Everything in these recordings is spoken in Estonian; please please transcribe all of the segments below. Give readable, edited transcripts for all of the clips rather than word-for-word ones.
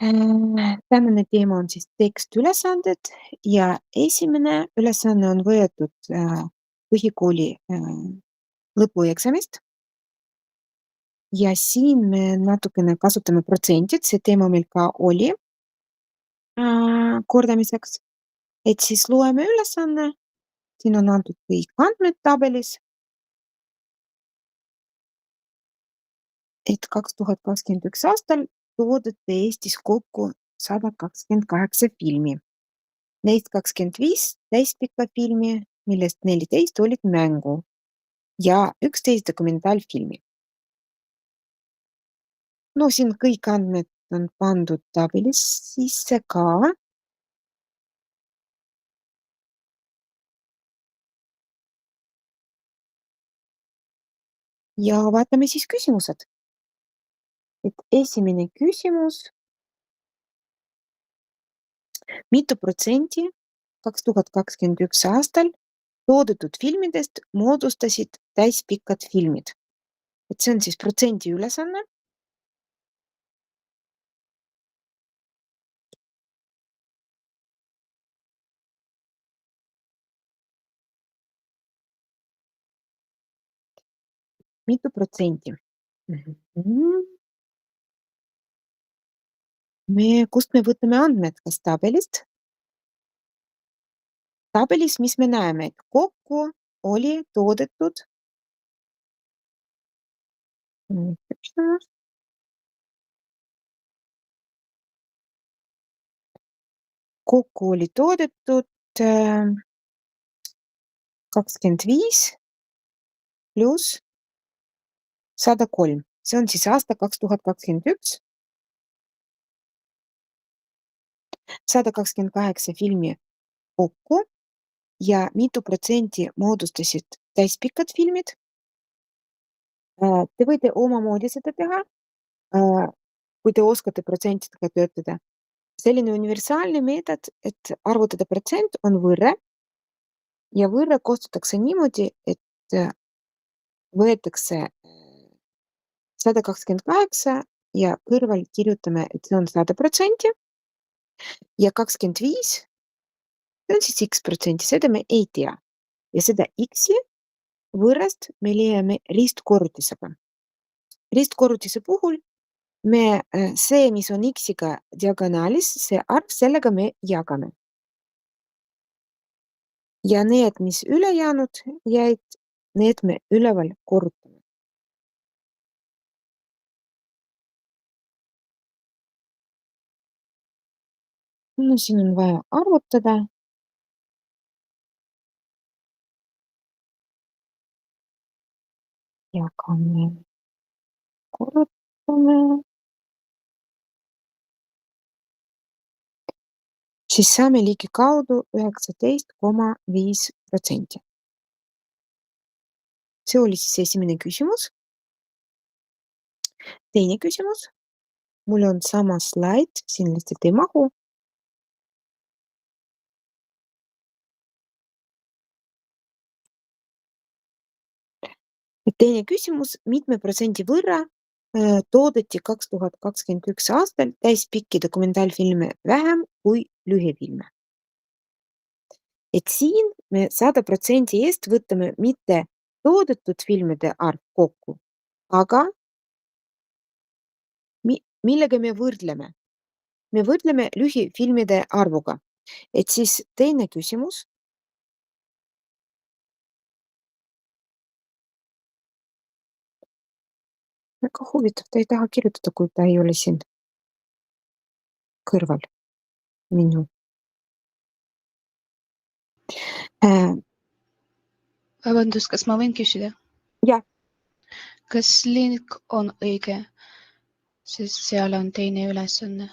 Tänane teema on siis tekstülesanded ja esimene ülesanne on võetud põhikooli lõpueksamist ja siin me natukene kasutame protsendid, see teema meil ka oli kordamiseks, et siis loeme ülesanne, siin on antud kõik andmed tabelis, et 2021 aastal toodeti Eestis kokku 128 filmi. Neist 25 täispikka filmi, millest 14 olid mängu ja 11 dokumentaalfilmi. No siin kõik andmed on pandud tabelis sisse ka. Ja vaatame siis küsimused. Et esimene küsimus. Mitu protsenti 2021 aastal toodetud filmidest moodustasid täispikad filmid? Et see on siis protsendi ülesanne. Mitu protsenti? Kust me võtame andmed, kas tabelist? Tabelis, mis me näeme, et kokku oli toodetud kokku oli toodetud 25 pluss 103. See on siis aasta 2021. 128 filmi kokku ja mitu protsenti moodustasid täispikad filmid. Te võite omamoodi seda teha, kui te oskate protsentidega töötada. Selline universaalne meetod, et arvutada protsent, on võrre ja võrre koostatakse niimoodi, et võetakse 128 ja kõrval kirjutame, et see on 100% ja 25, see on siis x%, seda me ei tea. Ja seda x-i võrrast me leiame ristkorrutisega. Ristkorrutise puhul see, mis on x-iga diagonaalis, see arv, sellega me jagame. Ja need, mis ülejäänud jäid, need me üleval korrutame. No siin on vaja arvutada. Jagame, korrutame. Siis saame ligikaudu 19,5%. See oli siis esimene küsimus. Teine küsimus. Mul on sama slaid, siin lihtsalt ei mahu. Teine küsimus, mitme protsendi võrra toodeti 2021 aastal täispikki dokumentaalfilme vähem kui lühifilme. Et siin me 100% eest võtame mitte toodetud filmide arv kokku, aga millega me võrdleme? Me võrdleme lühifilmide arvuga. Et siis teine küsimus. Väga huvitav, ta ei taha kirjutada, kui ta ei ole siin kõrval minu. Vabandust, kas ma võin küsida? Jah. Kas link on õige, sest seal on teine ülesanne?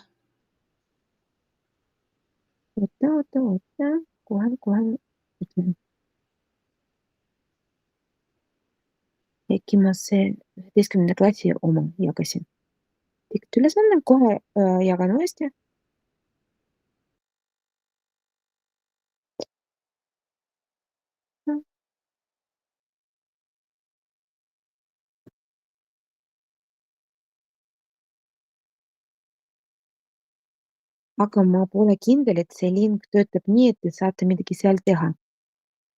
Oota, kohe ütlen. Äkki ma see 11. klassi oma jagasin. Tekstülesanne kohe jagan uuesti. aga ma pole kindel, et see link töötab nii, et te saate midagi seal teha.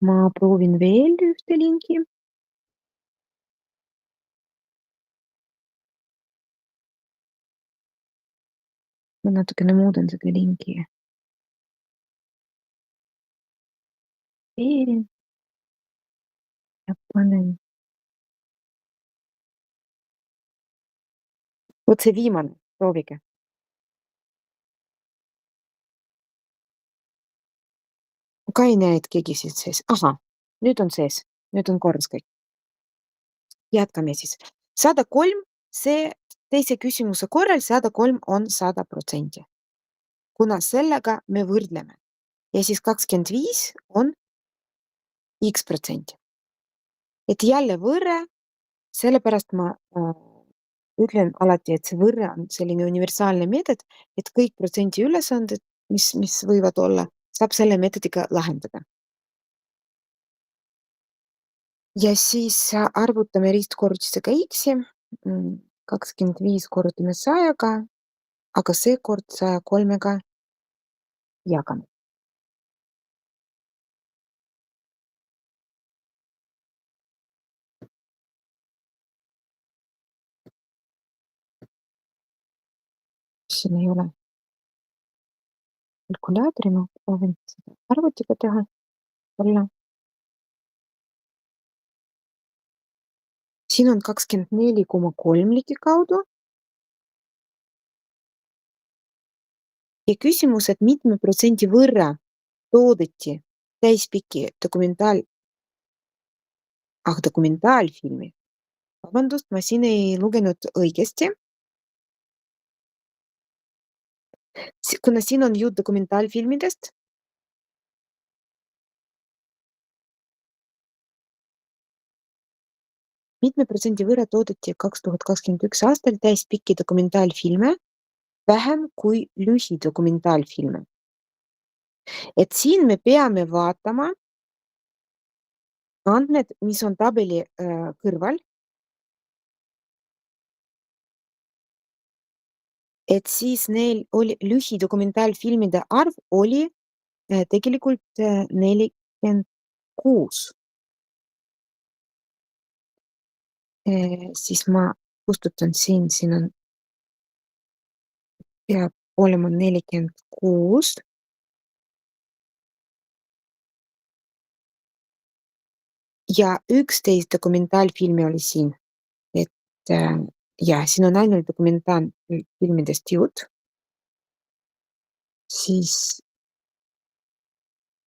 Ma proovin veel ühte linki. Ma natukene muudan seda linki. Kopieerin ja panen. Vot see viimane, proovige. Ka ei näe, et keegi siin sees. Ahah, nüüd on sees. Nüüd on korras kõik. Jätkame siis. 103, see teise küsimuse korral 103 on 100%. Kuna sellega me võrdleme. Ja siis 25 on x%. Et jälle võrre, sellepärast ma ütlen alati, et see võrre on selline universaalne meetod, et kõik protsendi ülesanded, mis võivad olla, saab selle meetodiga lahendada. Ja siis arvutame ristkorrutisega x-i. 25 korrutame 100-ga, aga seekord 103-ga jagame. Siin ei ole kalkulaatori, ma proovin seda arvutiga teha. Olla. Siin on 24,3 ligikaudu. Ja küsimus, et mitme protsendi võrra toodeti täispikki dokumentaalfilmi. Vabandust, ma siin ei lugenud õigesti. Kuna siin on jutt dokumentaalfilmidest, mitme protsendi võrra toodeti 2021 aastal täispikki dokumentaalfilme vähem kui lühidokumentaalfilme. Et siin me peame vaatama andmed, mis on tabeli kõrval. Et siis neil oli lühidokumentaalfilmide arv oli tegelikult 46. Siis ma kustutan siin on peab olema 46. Ja 11 dokumentaalfilmi oli siin. Et ja siin on ainult dokumentaalfilmidest jutt. Siis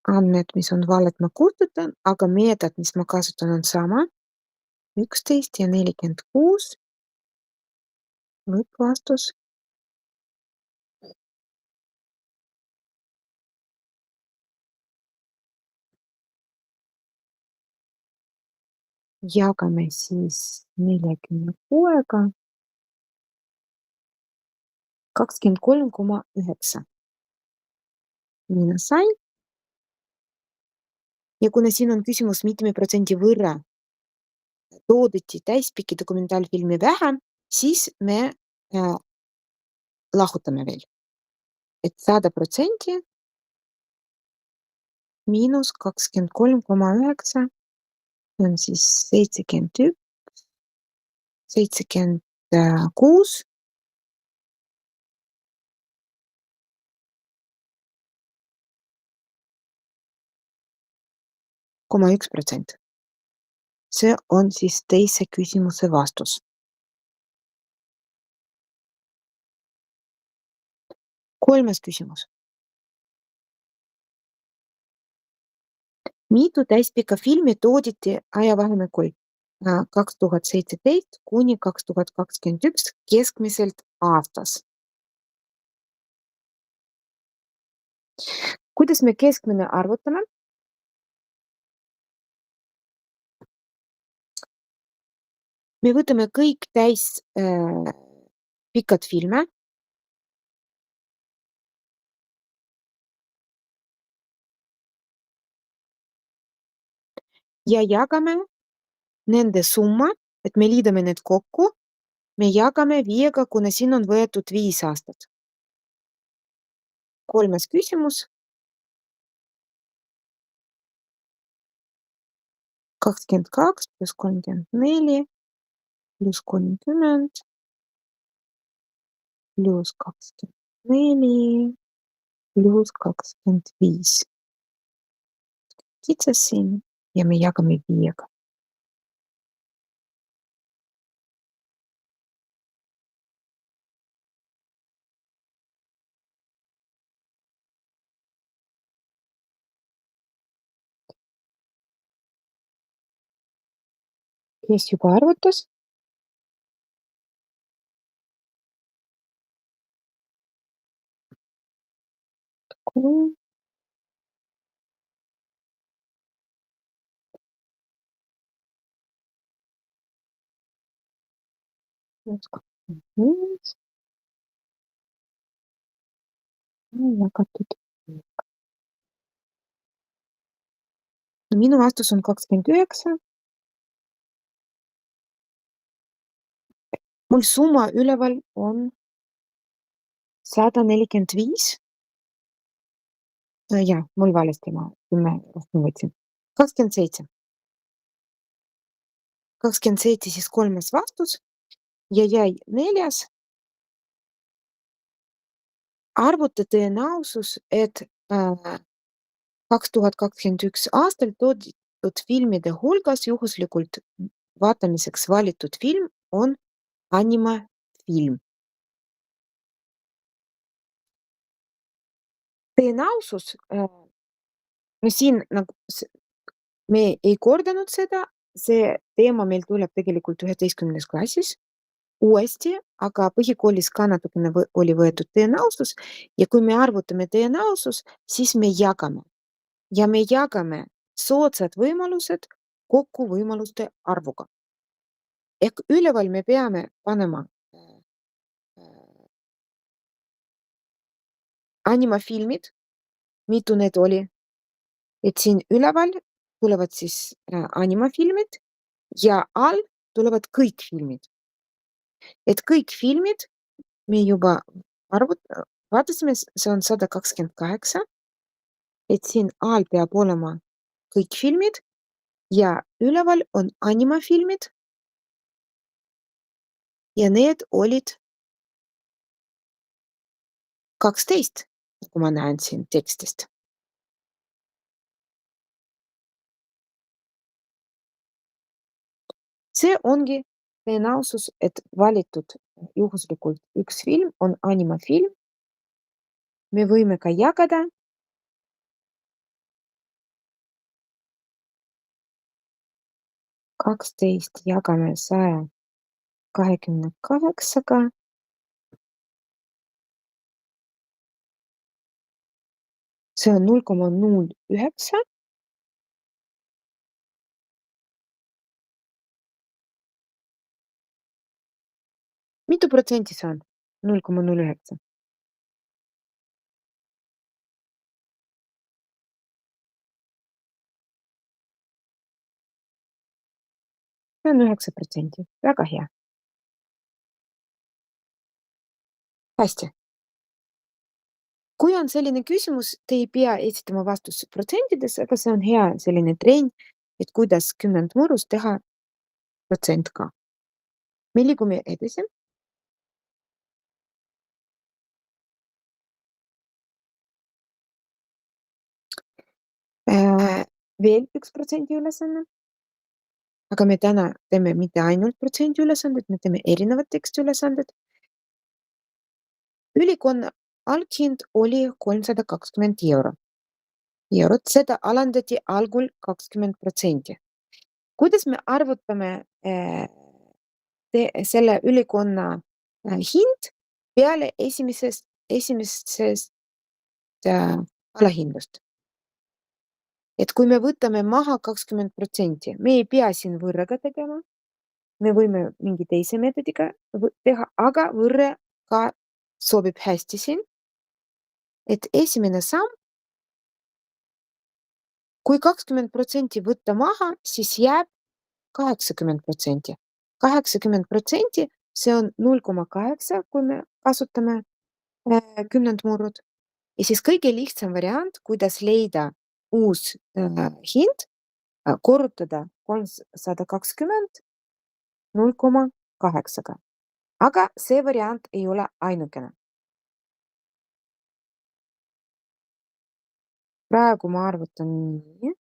andmed, mis on valed, ma kustutan, aga meetod, mis ma kasutan, on sama. 11 ja 46. Lõppvastus. Jagame siis 46-ga. 23,9. Mina sain. Ja kuna siin on küsimus mitme protsendi võrra toodeti täispikki dokumentaalfilmi vähem, siis me lahutame veel. Et 100% miinus 23,9 on siis 76. Koma 1%. See on siis teise küsimuse vastus. Kolmas küsimus. Mitu täispika filmi tooditi ajavahemikul 2017 kuni 2021 keskmiselt aastas? Kuidas me keskmine arvutame? Me võtame kõik täis pikad filme. Ja jagame nende summa, et me liidame need kokku. Me jagame 5-ga, kuna siin on võetud 5 aastat. kolmas küsimus. 22 pluss 34 pluss 30 pluss 24 pluss 25. Kitsas siin ja me jagame 5-ga. Kes juba arvutas? Kolm. Pluss 25 jagatud 5-ga. Minu vastus on 29. Mul summa üleval on 145. Jaa, mul valesti, ma 10 rohkem võtsin. 27. 27 siis kolmas vastus ja jäi 4. Arvuta tõenäosus, et 2021 aastal toodud filmide hulgas juhuslikult vaatamiseks valitud film on animafilm. Tõenäosus, no siin nagu me ei kordanud seda, see teema meil tuleb tegelikult 11. klassis uuesti, aga põhikoolis ka natukene oli võetud tõenäosus ja kui me arvutame tõenäosus, siis me jagame ja me jagame soodsad võimalused kokku võimaluste arvuga. Ehk üleval me peame panema animafilmid, mitu need oli, et siin üleval tulevad siis animafilmid ja all tulevad kõik filmid. Et kõik filmid me juba vaatasime, see on 128, et siin all peab olema kõik filmid ja üleval on animafilmid ja need olid 12, nagu ma näen siin tekstist. See ongi tõenäosus, et valitud juhuslikult üks film on animafilm. Me võime ka jagada 12 jagame 128-ga. See on 0,09. Mitu protsenti see on? 0,09. See on 9%. Väga hea. Hästi. Kui on selline küsimus, te ei pea esitama vastust protsentides, aga see on hea selline trenn, et kuidas kümnendmurrus teha protsent ka. Me liigume edasi. Veel üks protsendi ülesanne. Aga me täna teeme mitte ainult protsendi ülesanded, me teeme erinevad tekstiülesanded. Ülikonna alghind oli 320 €. Seda alandati algul 20%. Kuidas me arvutame selle ülikonna hind peale esimesest alahindlust? Et kui me võtame maha 20%, me ei pea siin võrrega tegema, me võime mingi teise meetodiga teha, aga võrre ka sobib hästi siin. Et esimene samm, kui 20% võtta maha, siis jääb 80%. 80%, see on 0,8, kui me kasutame kümnendmurrud Ja siis kõige lihtsam variant, kuidas leida uus hind, korrutada 320 0,8-ga. Aga see variant ei ole ainukene. Praegu ma arvutan nii.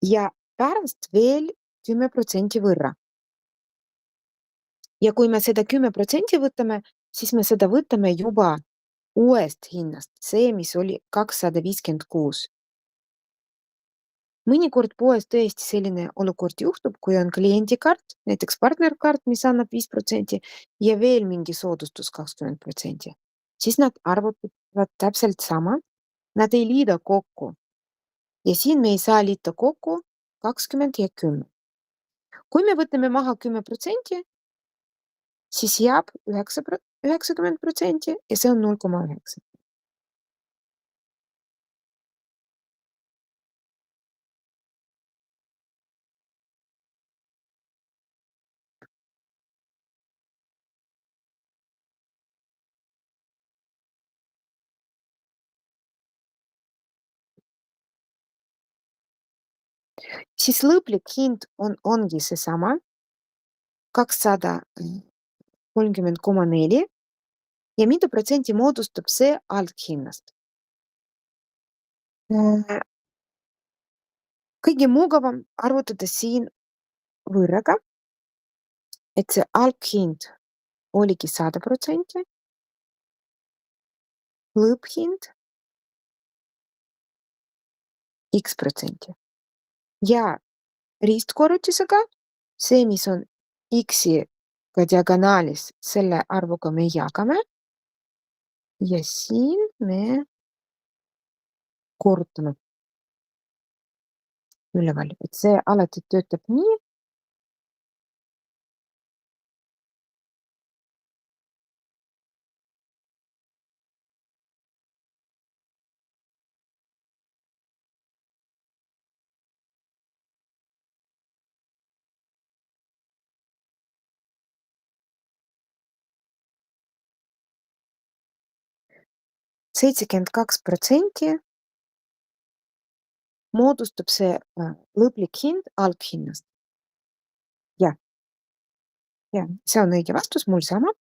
Ja pärast veel 10% võrra. Ja kui me seda 10% võtame, siis me seda võtame juba uuest hinnast, see, mis oli 256. Mõnikord poes tõesti selline olukord juhtub, kui on kliendikaart, näiteks partnerkaart, mis annab 5% ja veel mingi soodustus 20%. Siis nad arvutavad täpselt sama, nad ei liida kokku. Ja siin me ei saa liita kokku 20 ja 10. Kui me võtame maha 10%, siis jääb 90% ja see on 0,9. Siis lõplik hind ongi seesama 230,4 ja mitu protsenti moodustab see alghinnast. Kõige mugavam arvutada siin võrraga, et see alghind oligi 100%, lõpphind x%. Ja ristkorrutisega see, mis on x-iga diagonaalis, selle arvuga me jagame ja siin me korrutame üleval, et see alati töötab nii. Seitsekümmend 2% moodustab see lõplik hind alghinnast. Ja, see on õige vastus, mul sama.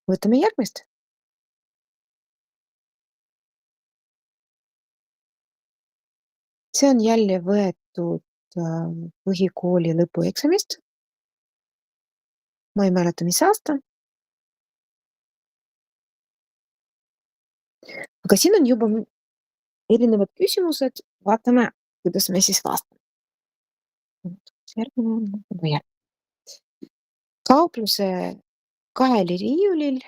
Võtame järgmist. See on jälle võetud põhikooli lõpueksamist. Ma ei mäleta, mis aasta. Aga siin on juba erinevad küsimused. Vaatame, kuidas me siis vastame. Järgmine. Kaupluse kahel riiulil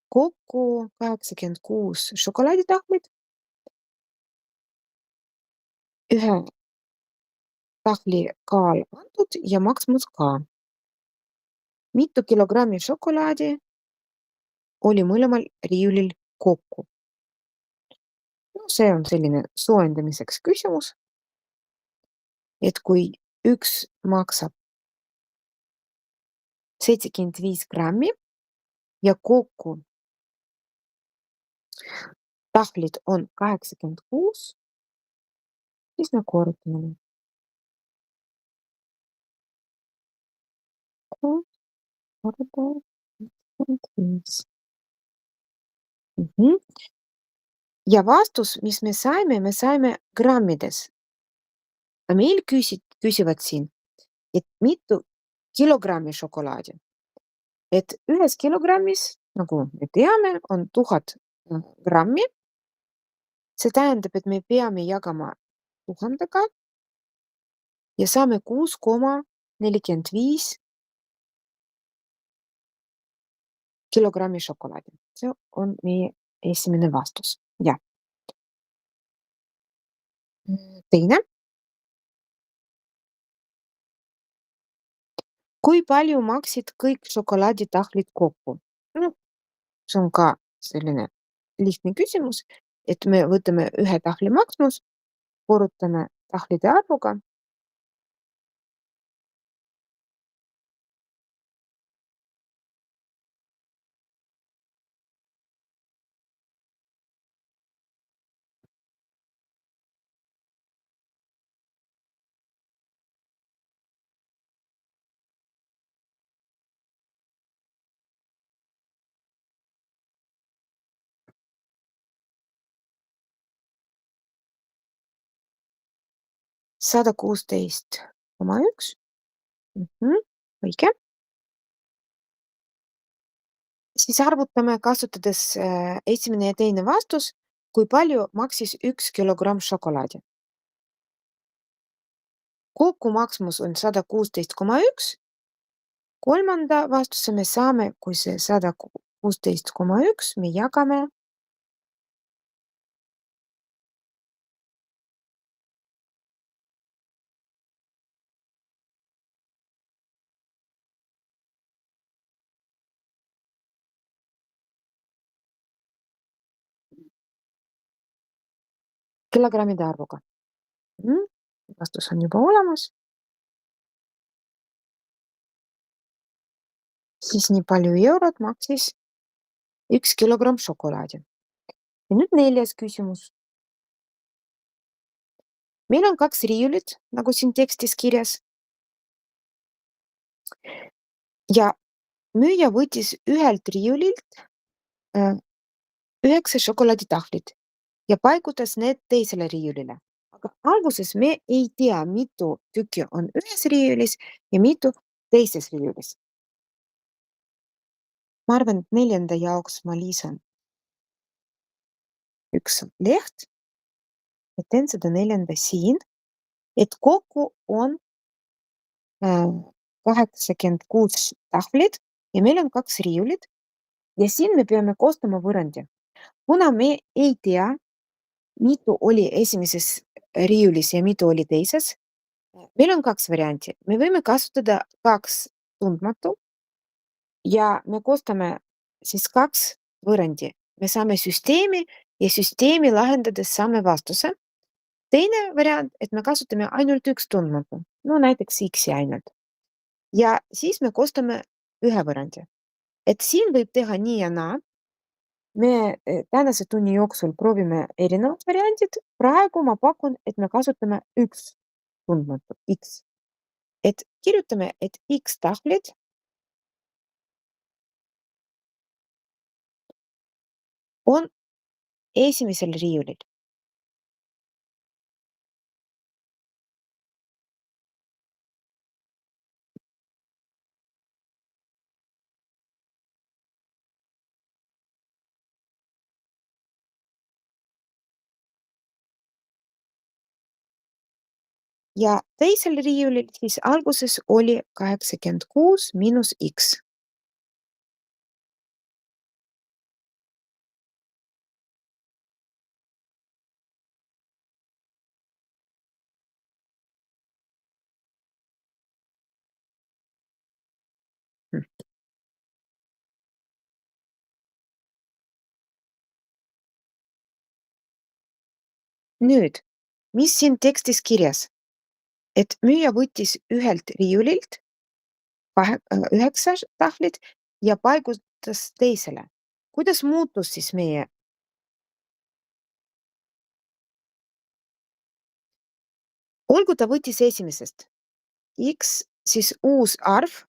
kokku 86 šokolaaditahvlit. Ühe tahvli kaal antud ja maksmus ka. Mitu kilogrammi šokolaadi oli mõlemal riiulil kokku? No, see on selline soojendamiseks küsimus, et kui üks maksab 75 grammi ja kokku tahvlid on 86, siis me korrutame. Ja vastus, mis me saime grammides. Meil küsivad siin, et mitu kilogrammi šokolaadi. Et ühes kilogrammis, nagu me teame, on 1000 grammi. See tähendab, et me peame jagama 1000-ga ja saame 6,45 kilogrammi šokolaadi. See on meie esimene vastus. Ja. Teine. Kui palju maksid kõik šokolaaditahvlid kokku? No, see on ka selline lihtne küsimus, et me võtame ühe tahvli maksmus, korrutame tahvlide arvuga. Sada 16,1. Õige. Siis arvutame, kasutades esimene ja teine vastus, kui palju maksis 1 kilogramm šokolaadi. Kokku maksmus on 116,1. Kolmanda vastuse me saame, kui see 116,1 me jagame kilogrammide arvuga. Vastus on juba olemas. Siis nii palju eurot maksis 1 kilogramm šokolaadi. Ja nüüd 4. küsimus. Meil on 2 riiulit, nagu siin tekstis kirjas. Ja müüja võttis ühelt riiulilt 9 šokolaaditahvlit ja paigutas need teisele riiulile. Aga alguses me ei tea, mitu tükki on ühes riiulis ja mitu teises riiulis. Ma arvan, et 4. jaoks ma lisan üks leht ja teen seda 4. siin, et kokku on 86 tahvlit ja meil on 2 riiulit ja siin me peame koostama võrrandi. Kuna me ei tea, mitu oli esimeses riiulis ja mitu oli teises, meil on 2 varianti. Me võime kasutada 2 tundmatu ja me koostame siis 2 võrrandi. Me saame süsteemi ja süsteemi lahendades saame vastuse. Teine variant, et me kasutame ainult 1 tundmatu, no näiteks X-i ainult. Ja siis me koostame ühe võrrandi. Et siin võib teha nii ja naa. Me tänase tunni jooksul proovime erinevad variandid. Praegu ma pakun, et me kasutame 1 tundmatu X. Et kirjutame, et X tahvlid on esimesel riiulil. Ja teisel riiulil siis alguses oli 86 miinus X. Nüüd, mis siin tekstis kirjas? Et müüja võttis ühelt riiulilt 9 tahvlit ja paigutas teisele. Kuidas muutus siis meie? Olgu ta võttis esimesest. X siis uus arv.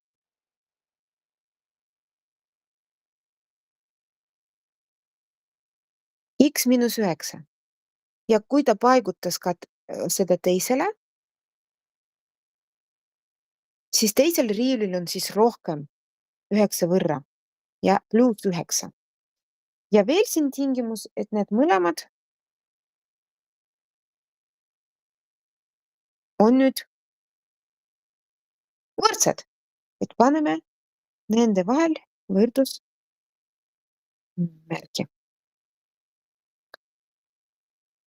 X miinus 9. Ja kui ta paigutas ka seda teisele, siis teisel riiulil on siis rohkem 9 võrra ja pluss 9. Ja veel siin tingimus, et need mõlemad on nüüd võrdsed, et paneme nende vahel võrdusmärki.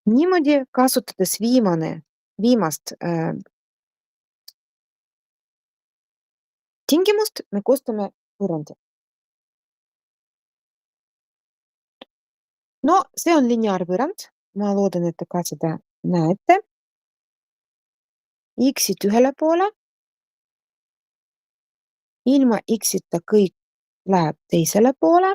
Niimoodi kasutades viimast tingimust me koostame võrrandi. No see on lineaarvõrrand. Ma loodan, et te ka seda näete. X-id ühele poole. Ilma X-ita kõik läheb teisele poole.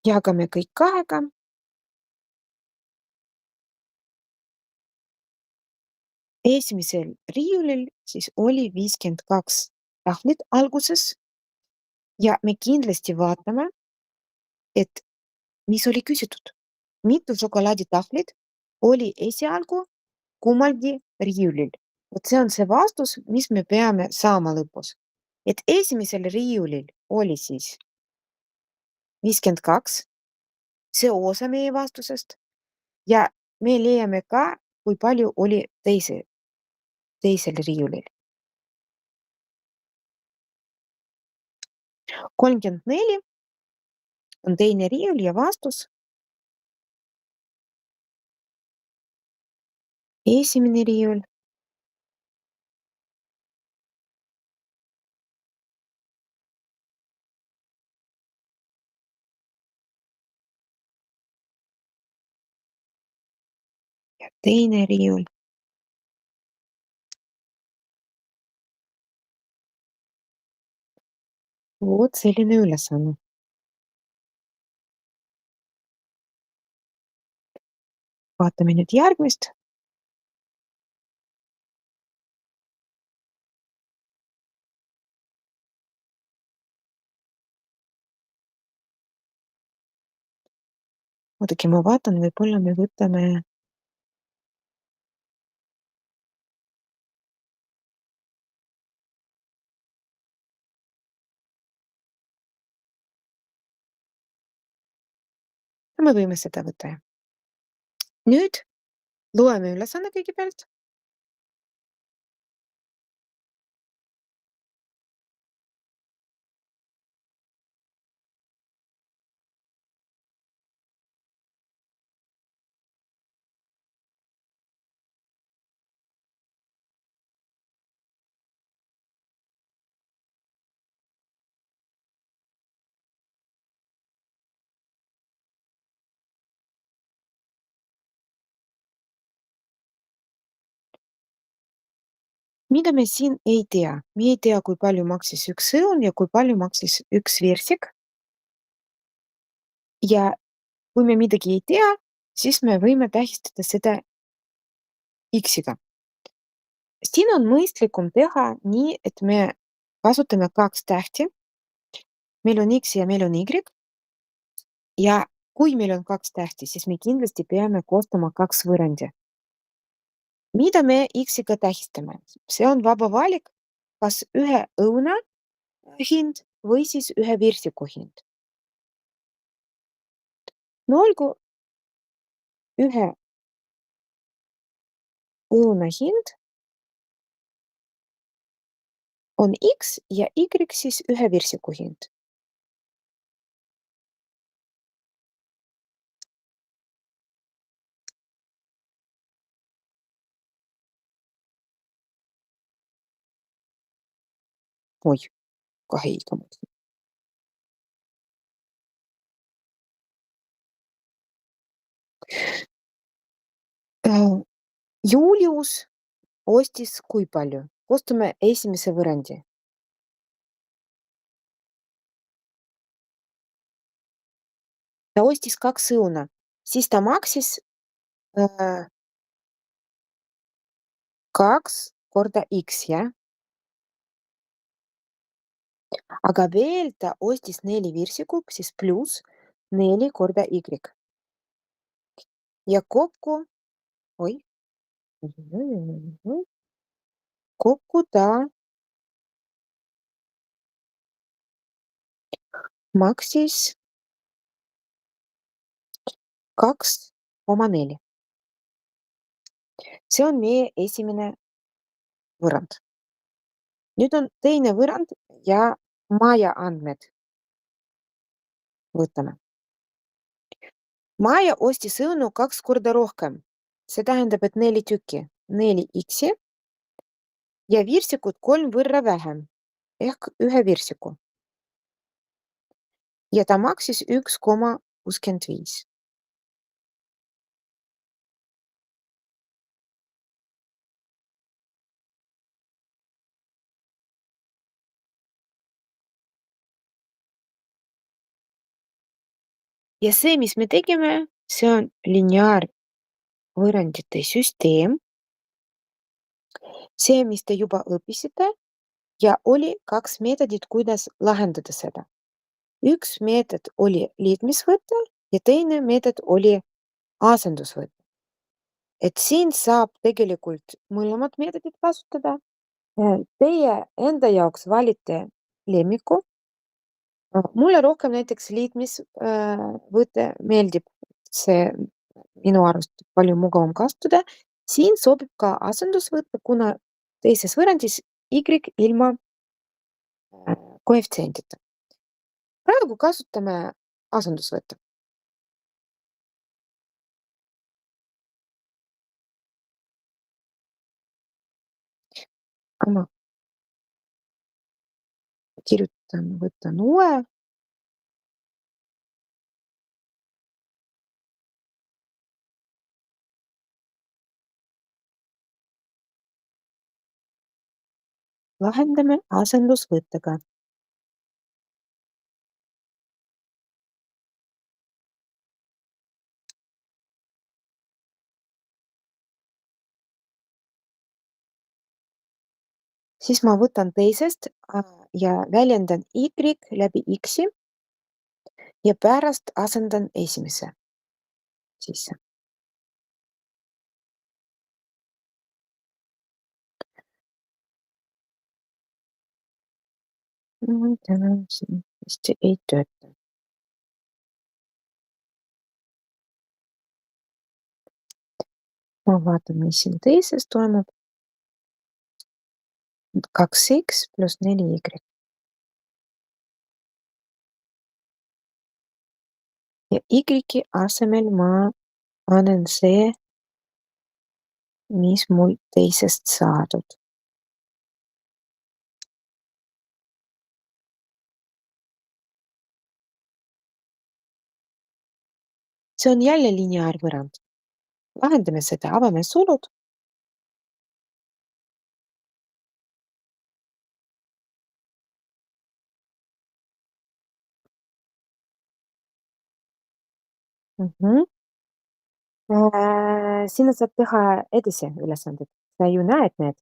Jagame kõik 2-ga. Esimesel riiulil siis oli 52 tahvlit alguses ja me kindlasti vaatame, et mis oli küsitud. Mitu šokolaaditahvlit oli esialgu kummalgi riiulil. Vot see on see vastus, mis me peame saama lõpus. Et esimesel riiulil oli siis 52, see osa meie vastusest ja me leiame ka, kui palju oli teisel riiulil. 34 on teine riiul ja vastus. Esimene riiul. Ja teine riiul. Vot selline ülesanne. Vaatame nüüd järgmist. Oodake, ma vaatan, võib-olla me võtame me võime seda võtta. Nüüd loeme ülesanne kõigepealt. Mida me siin ei tea? Me ei tea, kui palju maksis üks õun ja kui palju maksis üks virsik. Ja kui me midagi ei tea, siis me võime tähistada seda X-iga. Siin on mõistlikum teha nii, et me kasutame 2 tähti. Meil on X ja meil on Y. Ja kui meil on 2 tähti, siis me kindlasti peame koostama 2 võrrandi. Mida me X-iga tähistame? See on vaba valik, kas ühe õuna hind või siis ühe virsiku hind. No olgu ühe õuna hind on X ja Y siis ühe virsiku hind. Oi, kohe iga mõtlen. Julius ostis kui palju? Koostame esimese võrrandi. Ta ostis 2 õuna, siis ta maksis 2 korda X, jah? Aga veel ta ostis 4 virsikut, siis pluss 4 korda Y. Ja kokku, kokku ta maksis 2,4. See on meie esimene võrrand. Nüüd on teine võrrand ja Maja andmed. Võtame. Maja ostis õunu 2 korda rohkem. see tähendab, et 4 tükki, 4 X-i ja virtsikut 3 võrra vähem ehk 1 virtsiku. Ja ta maksis 1,65. Ja see, mis me tegime, see on lineaarvõrrandite süsteem. See, mis te juba õppisite ja oli 2 meetodit, kuidas lahendada seda. Üks meetod oli liitmisvõte ja teine meetod oli asendusvõte. Et siin saab tegelikult mõlemat meetodit kasutada. Teie enda jaoks valite lemmiku. Mulle rohkem näiteks liitmisvõte meeldib, see minu arust palju mugavam kasutada. Siin sobib ka asendusvõte, kuna teises võrrandis Y ilma koefitsiendita. Praegu kasutame asendusvõtte. Ma kirjutan, võtan uue. Lahendame asendusvõttega. Siis ma võtan teisest ja väljendan Y läbi X-i ja pärast asendan esimese sisse. Täna siin vist ei tööta. Ma vaatan, mis siin teises toimub. 2X pluss 4Y. Ja Y asemel ma panen see, mis mul teisest saadud. See on jälle lineaarvõrrand. Lahendame seda, avame sulud. Sinna saab teha edasi ülesanded. Sa ju näed need,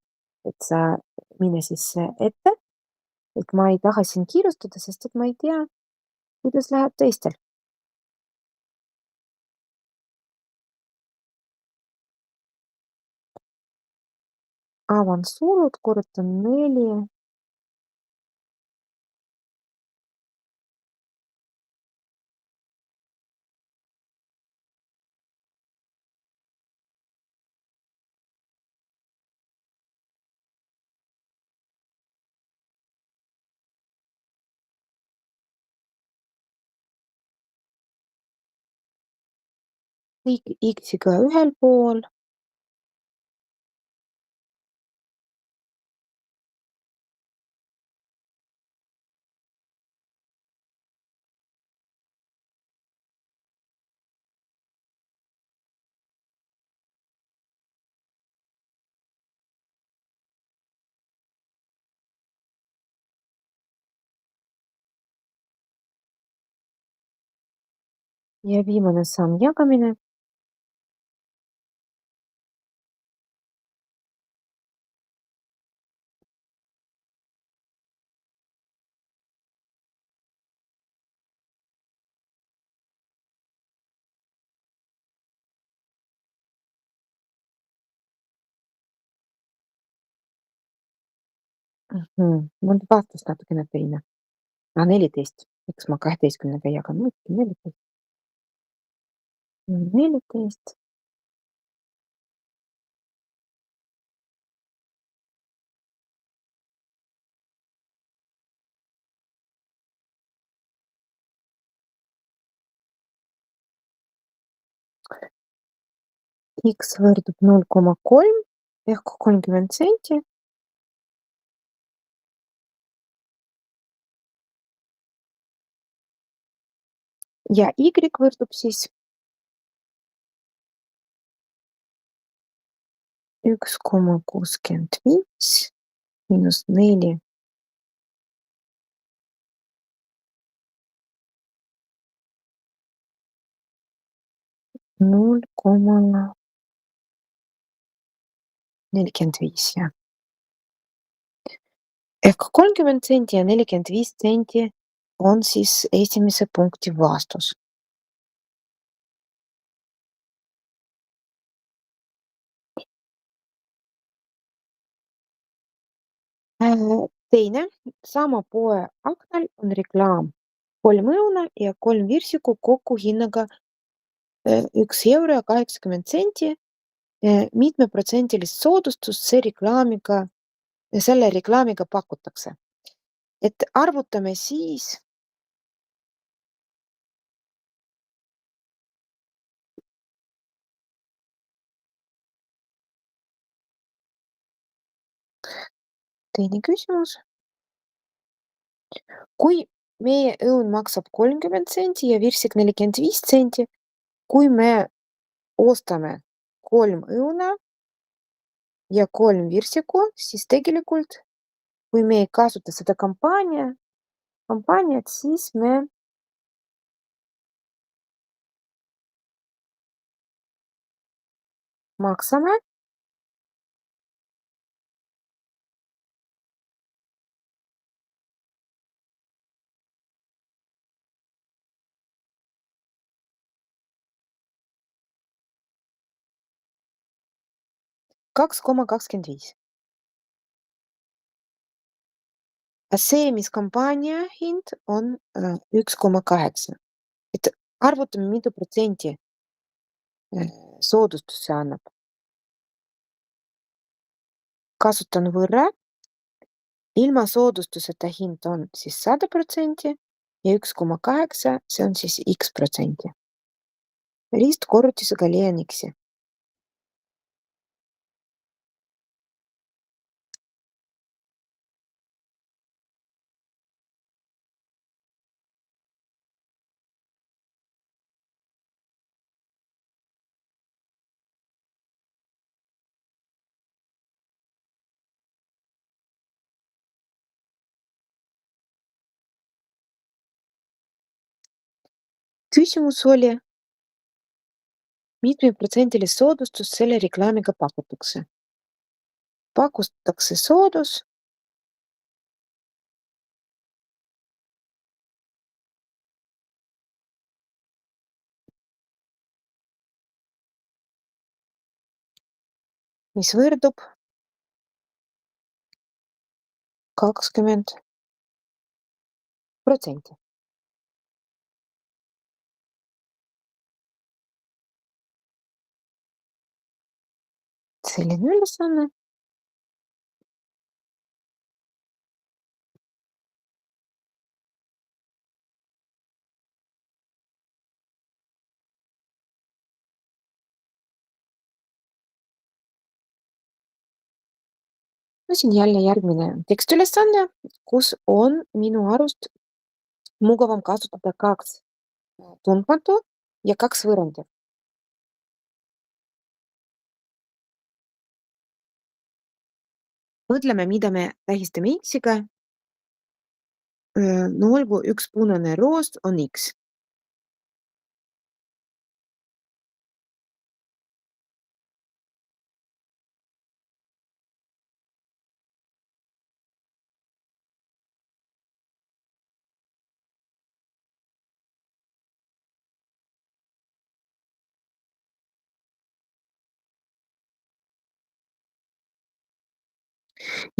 et sa mine siis ette, et ma ei taha siin kiirustada, sest et ma ei tea, kuidas läheb teistel. Avan sulud, korrutan 4. Kõik X-iga ühel pool. Ja viimane samm jagamine. Mul vastus natukene teine. 14. Miks ma 12-ga jagan? Muidugi 14. 14. X võrdub 0,3 ehk 30 senti. Ja Y võrdub siis 1,65 miinus 4 0,45 jah. Ehk 30 senti ja 45 senti on siis esimese punkti vastus. Teine, sama poe aknal on reklaam 3 õuna ja 3 virsiku kokku hinnaga 1 € ja 80 senti. Mitmeprotsendilist soodustust selle reklaamiga pakutakse. Et arvutame siis teine küsimus. Kui meie õun maksab 30 senti ja virsik 45 senti, kui me ostame 3 õuna ja 3 virsiku, siis tegelikult, kui me ei kasuta seda kampaaniat, siis me maksame 2,25. A see, mis kampaania hind on 1,8. Et arvutame, mitu protsenti soodustust see annab. Kasutan võrra. Ilma soodustuseta hind on siis 100% ja 1,8, see on siis X%. Ristkorrutisega leian X-i. Küsimus oli, mitmeprotsendilist soodustust selle reklaamiga pakutakse. Pakutakse soodus mis võrdub 20%. Selline ülesanne. No siin jälle järgmine tekstiülesanne, kus on minu arust mugavam kasutada 2 tundmatu ja 2 võrrandit. Mõtleme, mida me tähistame X-iga. No olgu, üks punane roos on X.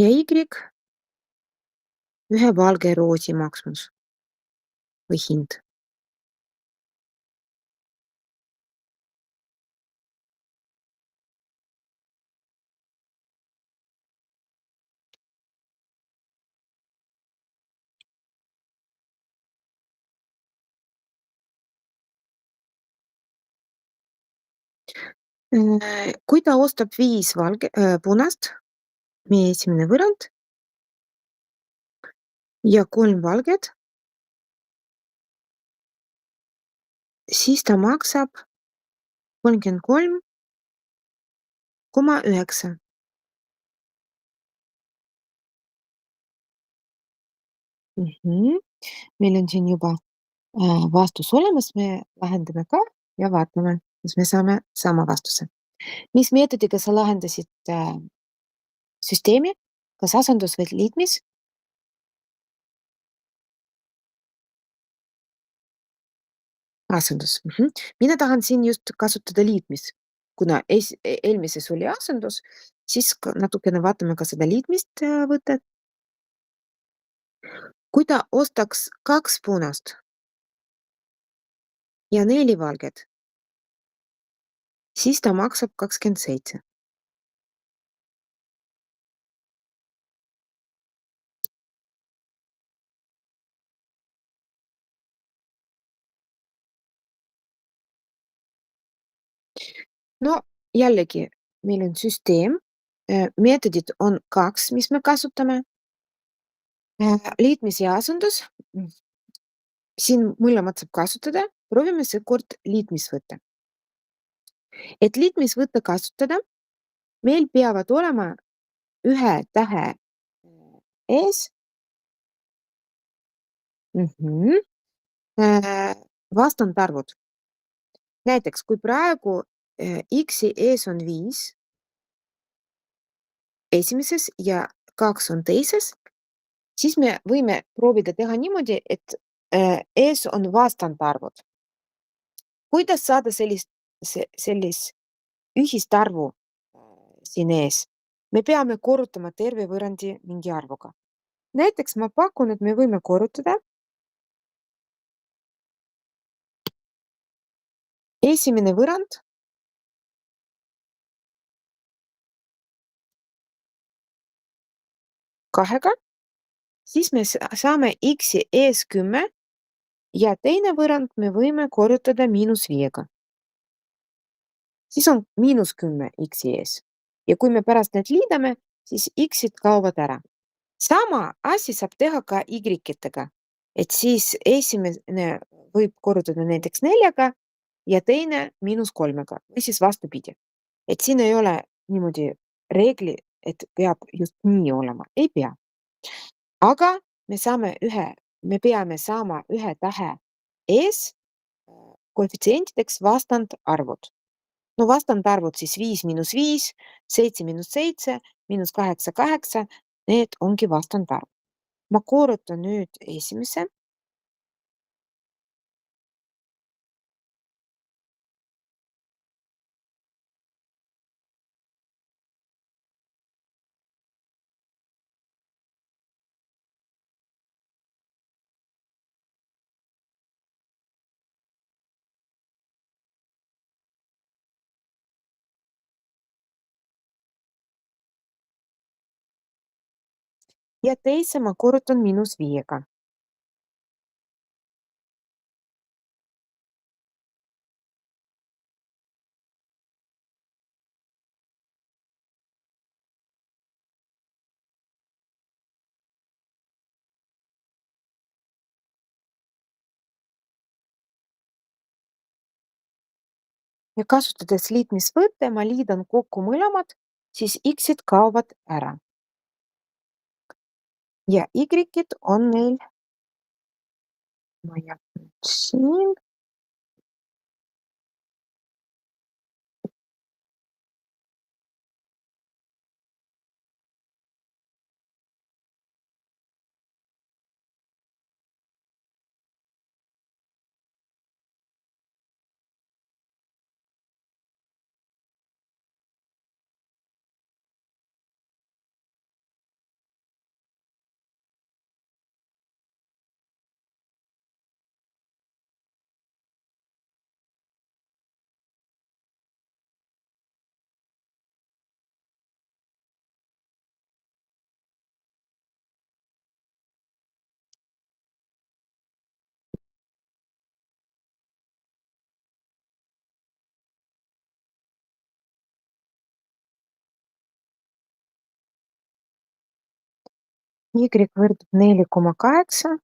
Ja Y ühe valge roosi maksmus või hind. Kui ta ostab 5 punast, meie esimene võrrand ja 3 valget, siis ta maksab 33,9. Meil on siin juba vastus olemas, me lahendame ka ja vaatame, kas me saame sama vastuse. Mis meetodiga sa lahendasid süsteemi? Kas asendus või liitmis? Asendus. Mina tahan siin just kasutada liitmist. Kuna eelmises oli asendus, siis natukene vaatame ka seda liitmist võtet. Kui ta ostaks 2 punast ja 4 valget, siis ta maksab 27. No jällegi, meil on süsteem, meetodid on 2, mis me kasutame. Liitmis ja asendus. Siin mõlemat saab kasutada, proovime seekord liitmisvõtte. Et liitmisvõtte kasutada, meil peavad olema ühe tähe ees vastandarvud. Näiteks, kui praegu X-i ees on 5 esimeses ja 2 on teises, siis me võime proovida teha niimoodi, et ees on vastandarvud. Kuidas saada sellist ühistarvu siin ees? Me peame korrutama terve võrrandi mingi arvuga. Näiteks ma pakun, et me võime korrutada esimene võrrand kahega, siis me saame X-i ees 10 ja teine võrrand me võime korrutada -5-ga. Siis on -10 X-i ees. Ja kui me pärast need liidame, siis X-id kaovad ära. Sama asi saab teha ka Y-itega. Et siis esimene võib korrutada näiteks 4-ga ja teine -3-ga või siis vastupidi. Et siin ei ole niimoodi reegli, et peab just nii olema. Ei pea. Aga me peame saama ühe tähe ees koefitsientideks vastandarvud. No vastandarvud siis 5 miinus 5, 7 miinus 7, miinus 8, 8. Need ongi vastandarv. Ma korrutan nüüd esimese. Ja teise ma korrutan -5-ga. Ja kasutades liitmisvõtte ma liidan kokku mõlemad, siis X-id kaovad ära. Ja Y-id on meil, ma jätan siin. Y võrdub 4,8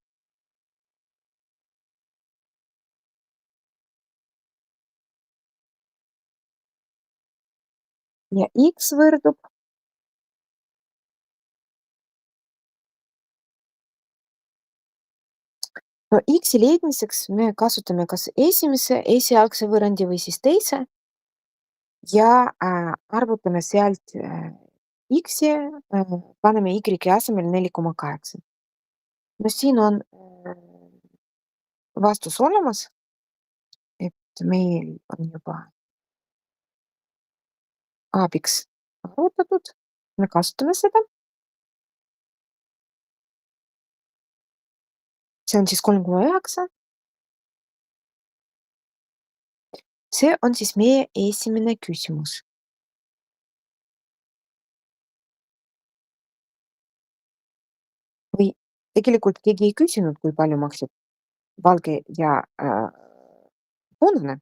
ja X võrdub no X-i leidmiseks me kasutame kas esimese esialgse võrrandi või siis teise ja arvutame sealt X-i, paneme Y asemel 4,8. No siin on vastus olemas, et meil on juba abiks arvutatud, me kasutame seda. See on siis 3,9. See on siis meie esimene küsimus. Või tegelikult keegi ei küsinud, kui palju maksab valge ja punane,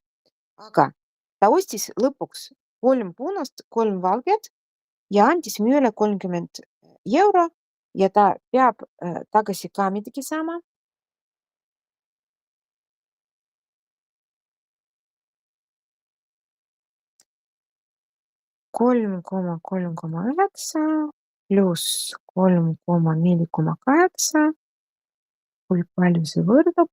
aga ta ostis lõpuks 3 punast, 3 valget ja andis müüjale 30 euro ja ta peab tagasi ka midagi saama. Kolm koma üheksa pluss 3,4,8. Kui palju see võrdub?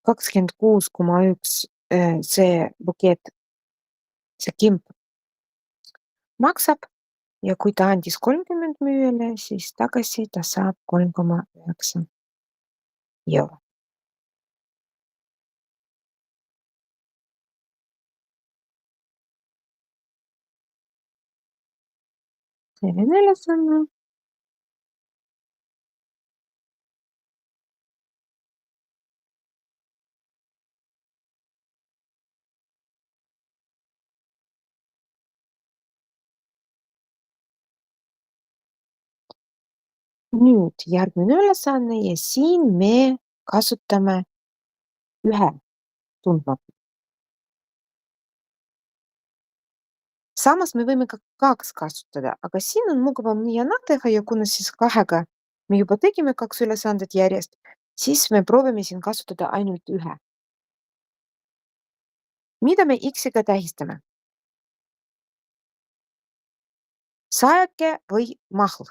$26,1 see bukett, see kimp maksab ja kui ta andis 30 müüjale, siis tagasi ta saab 3,9 euro. Selline ülesanne. Nüüd järgmine ülesanne ja siin me kasutame ühe tundmatu. Samas me võime ka 2 kasutada, aga siin on mugavam nii ja naa teha ja kuna siis 2-ga me juba tegime 2 ülesandet järjest, siis me proovime siin kasutada ainult ühe. Mida me X-iga tähistame? Sajake või mahl?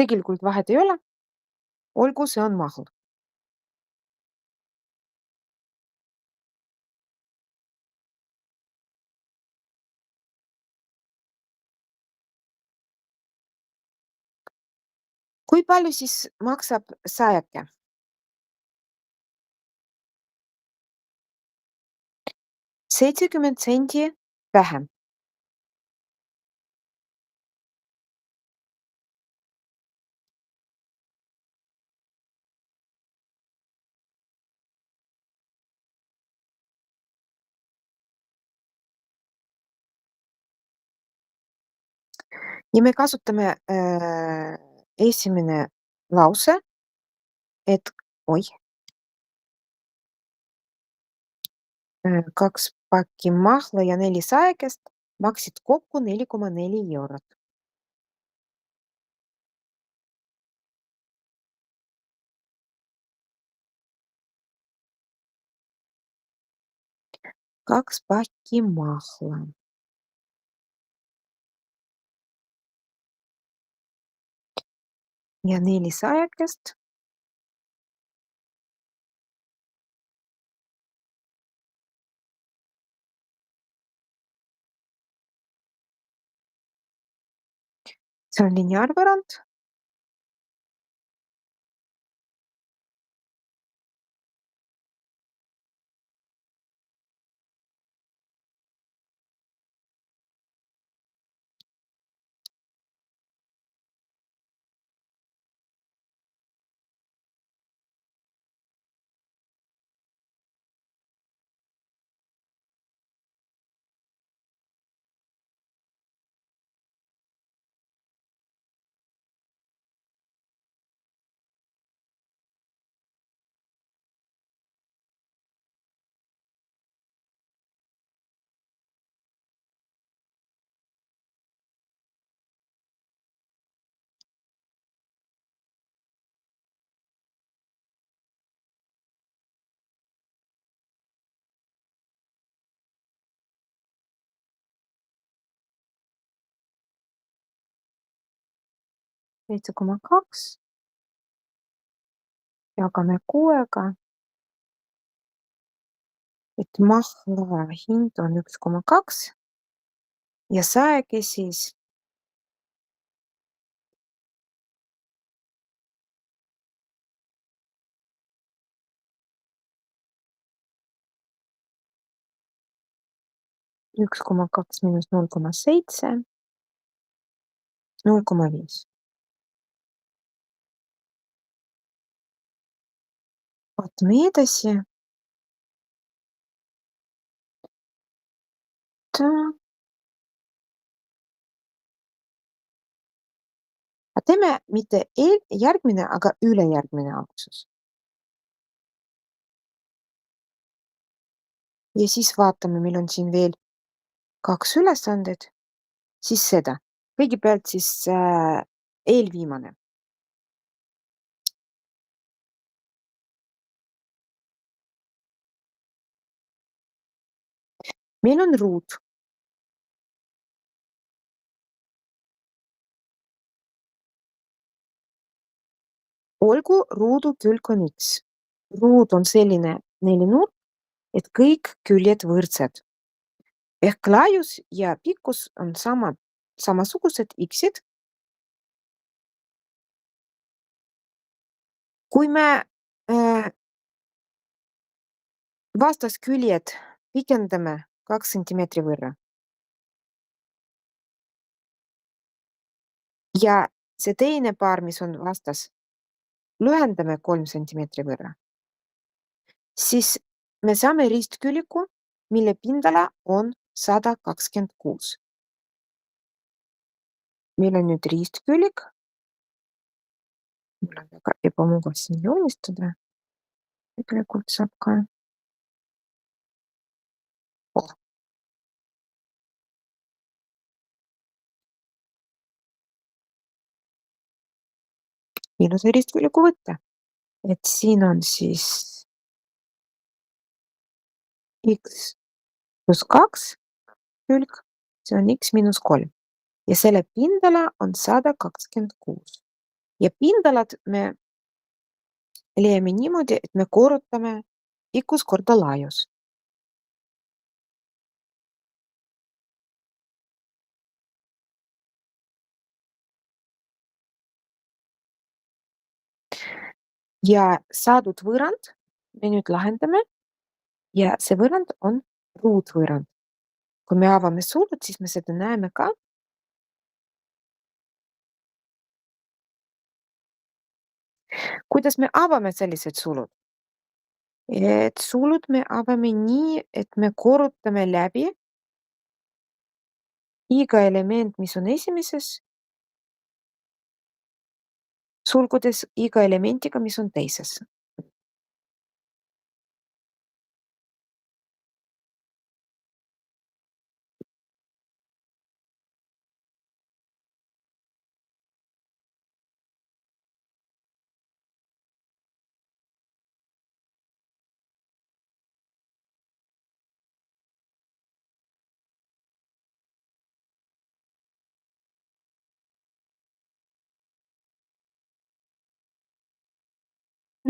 Tegelikult vahet ei ole. Olgu, see on mahl. Kui palju siis maksab sajake? 70 sendi vähem. Ja me kasutame esimene lause, et oih, 2 pakki mahla ja 4 saekest maksid kokku 4,4 eurot. Kaks pakki mahla. Ja 4 saekest. See on lineaarvõrrand. 7,2 jagame 6-ga, et mahla hind on 1,2 ja saekesis (1,2 miinus 0,7 0,5. Vaatame edasi. Teeme mitte järgmine, aga ülejärgmine otsus. Ja siis vaatame, meil on siin veel 2 ülesandet, siis seda. Kõigepealt siis eelviimane. Meil on ruut. Olgu ruudu külg on X. Ruud on selline nelinurk, et kõik küljed võrdsed. Ehk laius ja pikkus on samasugused X-id. Kui me vastasküljed pikendame 2 sentimeetri võrra ja see teine paar, mis on vastas, lühendame 3 sentimeetri võrra, siis me saame ristküliku, mille pindala on 126. Meil on nüüd ristkülik. Mul on väga ebamugav siin joonistada. Tegelikult saab ka. Miinuse ristküliku võtta. Et siin on siis X pluss 2 külg, see on X miinus 3 ja selle pindala on 126. Ja pindalad me leiame niimoodi, et me korrutame pikkus korda laius. Ja saadud võrrand me nüüd lahendame ja see võrrand on ruutvõrrand. Kui me avame sulud, siis me seda näeme ka. Kuidas me avame sellised sulud? Et sulud me avame nii, et me korrutame läbi iga element, mis on esimeses, sulgudes iga elementiga, mis on teises.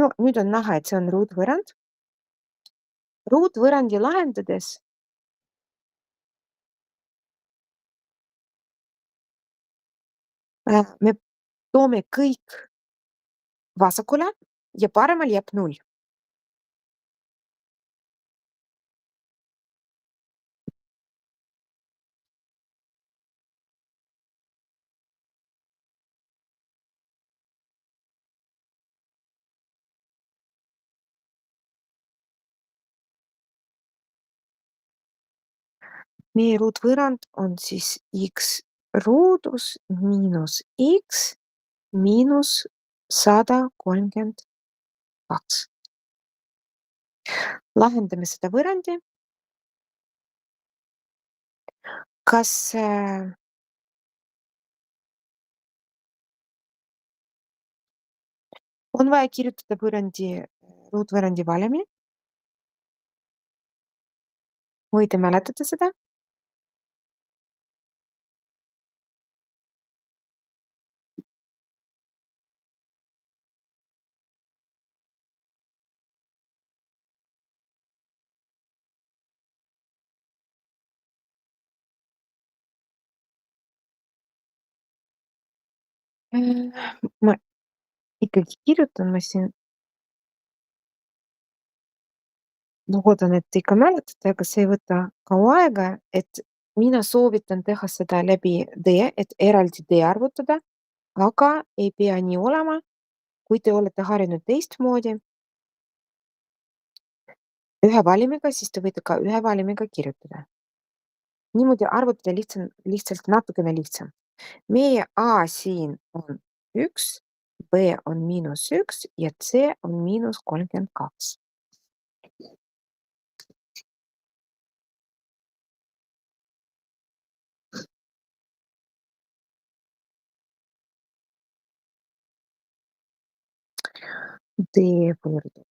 No nüüd on näha, et see on ruutvõrrand. Ruutvõrrandi lahendades me toome kõik vasakule ja paremal jääb 0. Meie ruutvõrrand on siis X ruudus miinus X miinus 132. Lahendame seda võrrandi. Kas on vaja kirjutada ruutvõrrandi valemi? Võite mäletada seda? Ma ikkagi kirjutan, ma siin loodan, et ikka mäletate, aga see ei võta kaua aega, et mina soovitan teha seda läbi D, et eraldi D arvutada, aga ei pea nii olema. Kui te olete harjunud teistmoodi ühe valimiga, siis te võite ka ühe valimiga kirjutada. Niimoodi arvutada lihtsalt natukene lihtsam. Meie A siin on 1, B on -1 ja C on -32. D võõrdub.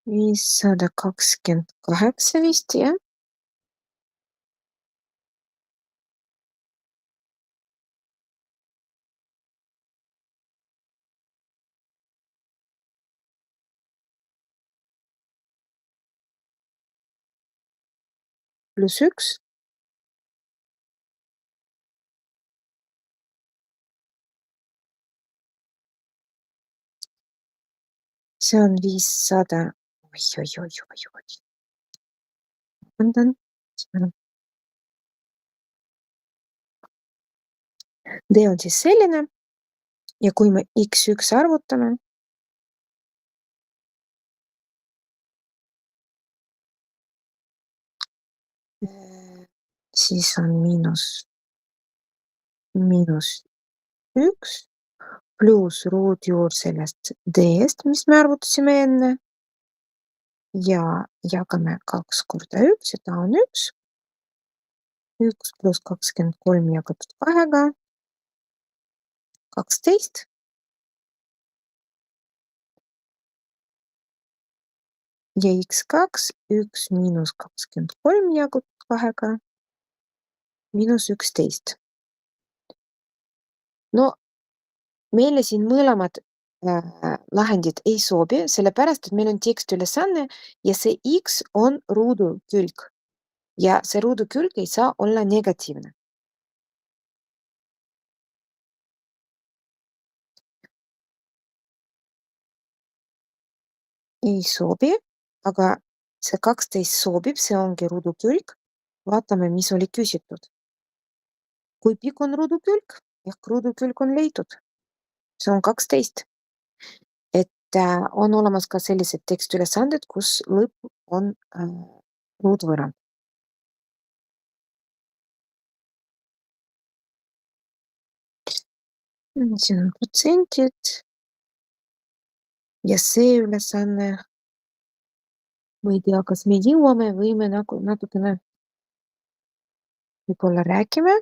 $528 vist, jah? +1. See on 500. Oi-oi-oi-oi-oi. Vabandan. D on siis selline ja kui me X1 arvutame, siis on -1 pluss ruudjuur sellest D-st, mis me arvutasime enne. Ja jagame 2 korda 1 ja ta on 1. 1 pluss 23 jagatud 2-ga 12. Ja X2 1 miinus 23 jagatud 2-ga -11. No meile siin mõlemad lahendid ei sobi, sellepärast et meil on tekstiülesanne ja see X on ruudukülg ja see ruudukülg ei saa olla negatiivne. Ei sobi, aga see 12 sobib, see ongi ruudukülg. Vaatame, mis oli küsitud. Kui pikk on ruudukülg? Ehk ruudukülg on leitud. See on 12. Et on olemas ka sellised tekstiülesanded, kus lõpp on ruudvõrrand. Siin on protsendid ja see ülesanne, ma ei tea, kas me jõuame või me nagu natukene võib-olla räägime.